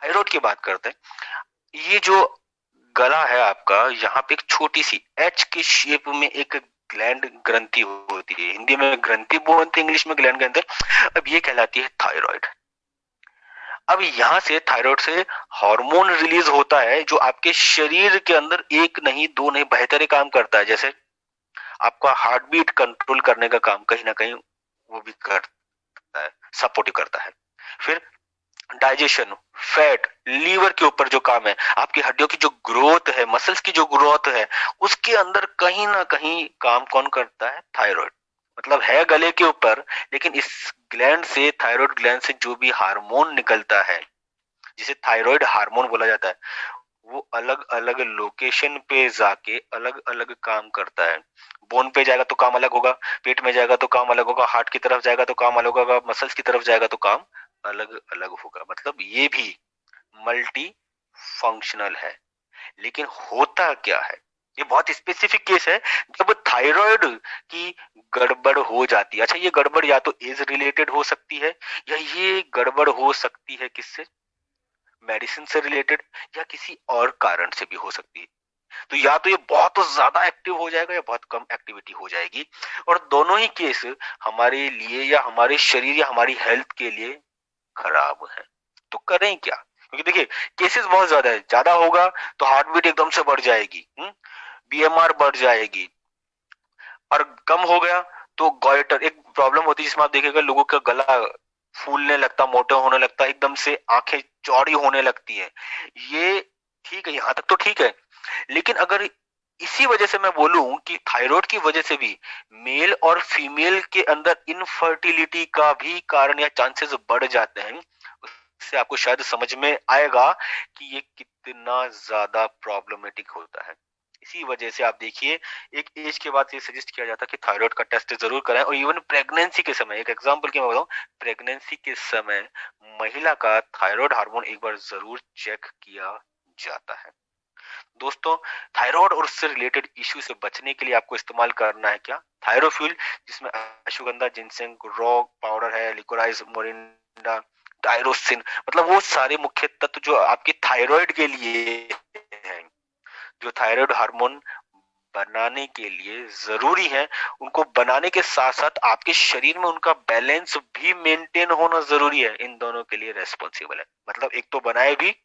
Thyroid की बात करते हैं। ये जो गला है आपका, यहाँ पे एक छोटी सी एच के शेप में एक ग्लैंड ग्रंथि होती है। हिंदी में ग्रंथि बोलते हैं, इंग्लिश में ग्लैंड कहते हैं। अब ये कहलाती है थायराइड। अब यहाँ से थायराइड से हार्मोन रिलीज होता है जो आपके शरीर के अंदर एक नहीं दो नहीं बेहतर काम करता है। जैसे आपका हार्ट बीट कंट्रोल करने का काम कहीं ना कहीं वो भी करता है, सपोर्ट करता है। फिर डाइजेशन, फैट, लीवर के ऊपर जो काम है, आपकी हड्डियों की जो ग्रोथ है, मसल्स की जो ग्रोथ है, उसके अंदर कहीं ना कहीं काम कौन करता है? थायराइड। मतलब है गले के ऊपर, लेकिन इस ग्लैंड से, थायराइड ग्लैंड से जो भी हार्मोन निकलता है, जिसे थायराइड हार्मोन बोला जाता है, वो अलग अलग लोकेशन पे जाके अलग अलग काम करता है। बोन पे जाएगा तो काम अलग होगा, पेट में जाएगा तो काम अलग होगा, हार्ट की तरफ जाएगा तो काम अलग होगा, मसल्स की तरफ जाएगा तो काम अलग अलग होगा। मतलब ये भी मल्टी फंक्शनल है। लेकिन होता क्या है, ये बहुत स्पेसिफिक केस है जब थायराइड की गड़बड़ हो जाती है। अच्छा, ये गड़बड़ या तो एज रिलेटेड हो सकती है, या ये गड़बड़ हो सकती है किससे? मेडिसिन से रिलेटेड, या किसी और कारण से भी हो सकती है। तो या तो ये बहुत ज्यादा एक्टिव हो जाएगा या बहुत कम एक्टिविटी हो जाएगी, और दोनों ही केस हमारे लिए या हमारे शरीर या हमारी हेल्थ के लिए खराब है। तो करें क्या? क्योंकि देखिए, केसेस बहुत ज्यादा है, ज्यादा होगा तो हार्ट बीट एकदम से बढ़ जाएगी, बीएमआर बढ़ जाएगी, और कम हो गया तो गॉइटर एक प्रॉब्लम होती है जिसमें आप देखिएगा लोगों का गला फूलने लगता, मोटा होने लगता, एकदम से आंखें चौड़ी होने लगती हैं। ये ठीक है, यहाँ तक तो ठीक है। लेकिन अगर इसी वजह से मैं बोलूं कि थायराइड की वजह से भी मेल और फीमेल के अंदर इनफर्टिलिटी का भी कारण या चांसेस बढ़ जाते हैं, उससे आपको शायद समझ में आएगा कि ये कितना ज्यादा प्रॉब्लमेटिक होता है। इसी वजह से आप देखिए, एक एज के बाद ये सजेस्ट किया जाता है कि थायराइड का टेस्ट जरूर कराएं। और इवन प्रेगनेंसी के समय, एक एग्जांपल की मैं बताऊं, प्रेगनेंसी के समय महिला का थायराइड हार्मोन एक बार जरूर चेक किया जाता है। दोस्तों, थायराइड और उससे रिलेटेड इश्यू से बचने के लिए आपको इस्तेमाल करना है क्या? थायरोफ्यूल, जिसमें अश्वगंधा, जिनसेंग, रॉ पाउडर है, लिकोराइज, मोरिंडा, टायरोसिन, मतलब वो सारे मुख्य तत्व जो आपके थायराइड के लिए हैं, जो थायराइड हार्मोन बनाने के लिए जरूरी है, उनको बनाने के साथ साथ आपके शरीर में उनका बैलेंस भी मेंटेन होना जरूरी है। इन दोनों के लिए रेस्पॉन्सिबल है। मतलब एक तो बनाए भी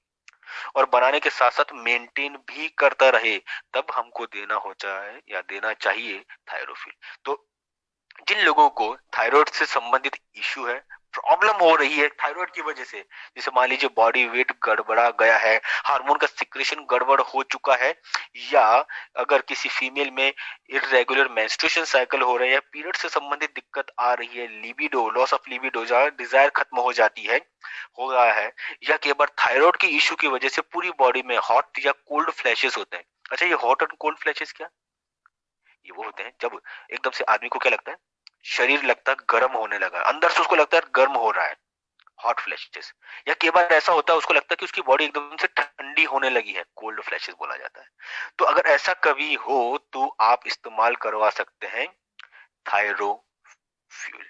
और बनाने के साथ साथ मेंटेन भी करता रहे, तब हमको देना हो जाए या देना चाहिए थायरोफिल। तो जिन लोगों को थायराइड से संबंधित इश्यू है, प्रॉब्लम हो रही है थायराइड की वजह से, जैसे मान लीजिए बॉडी वेट गड़बड़ा गया है, हार्मोन का सिक्रेशन गड़बड़ हो चुका है, या अगर किसी फीमेल में इरेगुलर मेंस्ट्रुएशन साइकिल हो रहा है, या पीरियड से संबंधित दिक्कत आ रही है, libido, loss of libido, desire खत्म हो जाती है, हो रहा है, या कई बार थायराइड की इश्यू की वजह से पूरी बॉडी में हॉट या कोल्ड फ्लैशेस होते हैं। अच्छा, ये हॉट एंड कोल्ड फ्लैशेस क्या? ये वो होते हैं जब एकदम से आदमी को क्या लगता है, शरीर लगता है गर्म होने लगा, अंदर से उसको लगता है गर्म हो रहा है, हॉट फ्लैशेस। या कई बार ऐसा होता है उसको लगता है कि उसकी बॉडी एकदम से ठंडी होने लगी है, कोल्ड फ्लैशेस बोला जाता है। तो अगर ऐसा कभी हो तो आप इस्तेमाल करवा सकते हैं थायरोफ्यूल।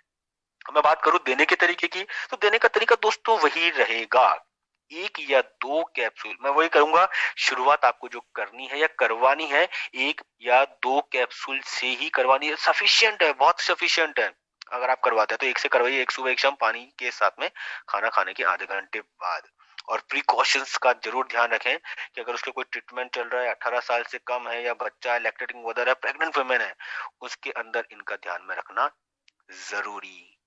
मैं बात करूं देने के तरीके की, तो देने का तरीका दोस्तों वही रहेगा, एक या दो कैप्सूल। मैं वही करूंगा, शुरुआत आपको जो करनी है या करवानी है, एक या दो कैप्सूल से ही करवानी है, सफिशियंट है, बहुत सफिशियंट है। अगर आप करवाते हैं तो एक से करवाइए, एक सुबह एक शाम, पानी के साथ में, खाना खाने के आधे घंटे बाद। और प्रिकॉशंस का जरूर ध्यान रखें कि अगर उसका कोई ट्रीटमेंट चल रहा है, 18 साल से कम है, या बच्चा है, लैक्टेटिंग मदर है, प्रेग्नेंट वुमेन है, उसके अंदर इनका ध्यान में रखना जरूरी